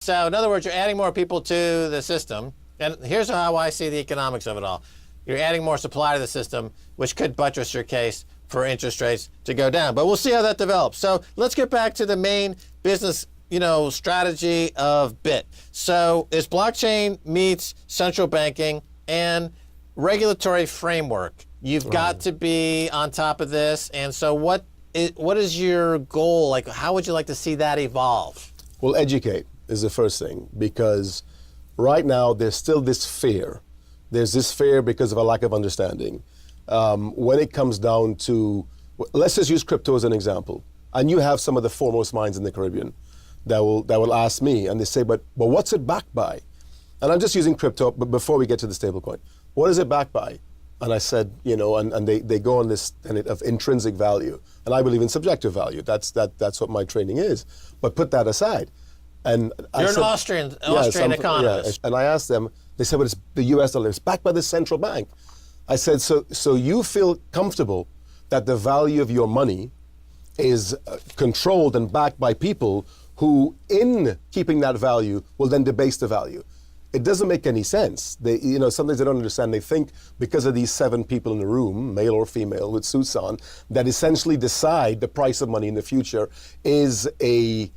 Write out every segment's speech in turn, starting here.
So in other words, you're adding more people to the system. And here's how I see the economics of it all. You're adding more supply to the system, which could buttress your case for interest rates to go down. But we'll see how that develops. So let's get back to the main business, strategy of BIT. So it's blockchain meets central banking and regulatory framework. You've got to be on top of this. And so what is your goal? Like, how would you like to see that evolve? Well, educate is the first thing, because right now there's still this fear. There's this fear because of a lack of understanding. When it comes down to, let's just use crypto as an example. And you have some of the foremost minds in the Caribbean that will ask me, and they say, but what's it backed by? And I'm just using crypto, but before we get to the stablecoin, what is it backed by? And I said, and they go on this tenet of intrinsic value. And I believe in subjective value. That's what my training is. But put that aside. And You're an Austrian economist. Yeah. And I asked them, they said, well, it's the US dollar. It's backed by the central bank. I said, so you feel comfortable that the value of your money is controlled and backed by people who, in keeping that value, will then debase the value. It doesn't make any sense. Sometimes they don't understand. They think because of these 7 people in the room, male or female, with suits on, that essentially decide the price of money in the future is a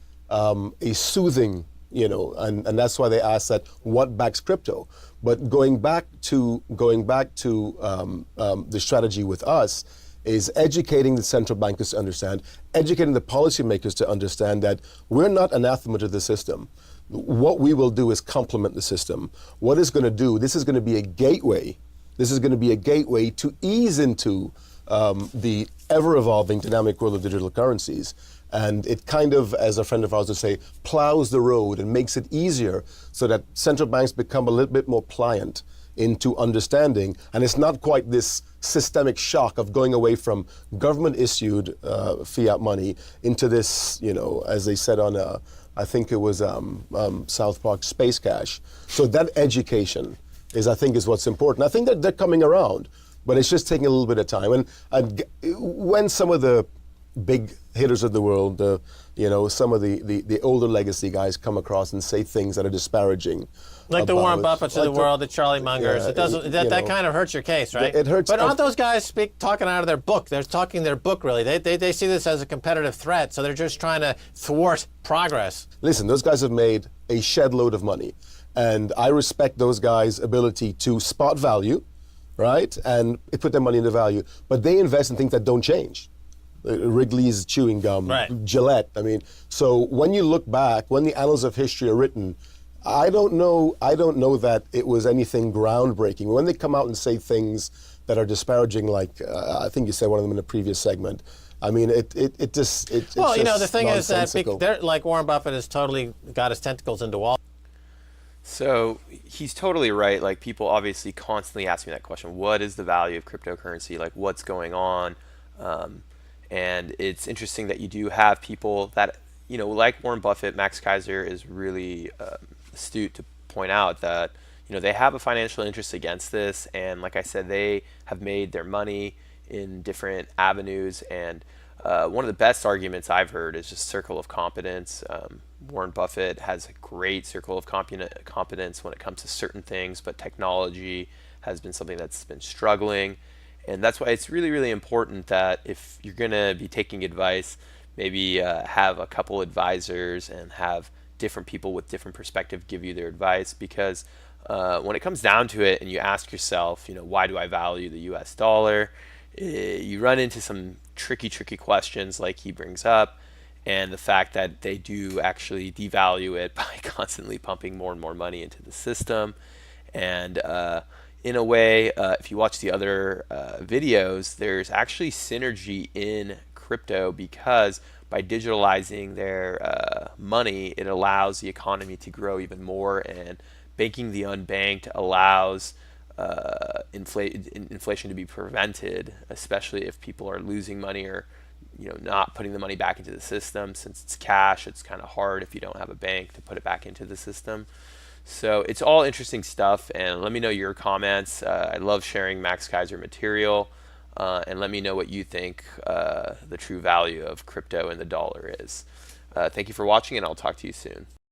soothing, and that's why they ask that, what backs crypto? But going back to the strategy with us is educating the central bankers to understand, educating the policymakers to understand that we're not anathema to the system. What we will do is complement the system. What it's going to do, this is going to be a gateway. This is going to be a gateway to ease into the ever-evolving dynamic world of digital currencies. And it kind of, as a friend of ours would say, plows the road and makes it easier so that central banks become a little bit more pliant into understanding. And it's not quite this systemic shock of going away from government-issued fiat money into this, as they said on, I think it was South Park, space cash. So that education I think is what's important. I think that they're coming around, but it's just taking a little bit of time. And when some of the big hitters of the world, some of the older legacy guys come across and say things that are disparaging. Like the Warren Buffetts of the world, the Charlie Mungers. Yeah, that kind of hurts your case, right? It hurts. But aren't those guys talking out of their book? They're talking their book, really. They see this as a competitive threat, so they're just trying to thwart progress. Listen, those guys have made a shed load of money. And I respect those guys' ability to spot value, right? And put their money into value. But they invest in things that don't change. Wrigley's chewing gum, right. Gillette. So when you look back, when the annals of history are written, I don't know that it was anything groundbreaking. When they come out and say things that are disparaging, like I think you said one of them in a previous segment, it just well, the thing is that they're, like Warren Buffett has totally got his tentacles into Wall. So he's totally right. Like, people obviously constantly ask me that question: what is the value of cryptocurrency? Like, what's going on? And it's interesting that you do have people that, like Warren Buffett. Max Keiser is really astute to point out that, they have a financial interest against this. And like I said, they have made their money in different avenues. And one of the best arguments I've heard is just circle of competence. Warren Buffett has a great circle of competence when it comes to certain things, but technology has been something that's been struggling. And that's why it's really, really important that if you're going to be taking advice, maybe have a couple advisors and have different people with different perspective give you their advice. Because when it comes down to it and you ask yourself, why do I value the US dollar? You run into some tricky questions like he brings up, and the fact that they do actually devalue it by constantly pumping more and more money into the system. And in a way, if you watch the other videos, there's actually synergy in crypto, because by digitalizing their money, it allows the economy to grow even more, and banking the unbanked allows inflation to be prevented, especially if people are losing money or not putting the money back into the system. Since it's cash, it's kind of hard if you don't have a bank to put it back into the system. So it's all interesting stuff, and let me know your comments. I love sharing Max Keiser material, and let me know what you think the true value of crypto and the dollar is. Thank you for watching, and I'll talk to you soon.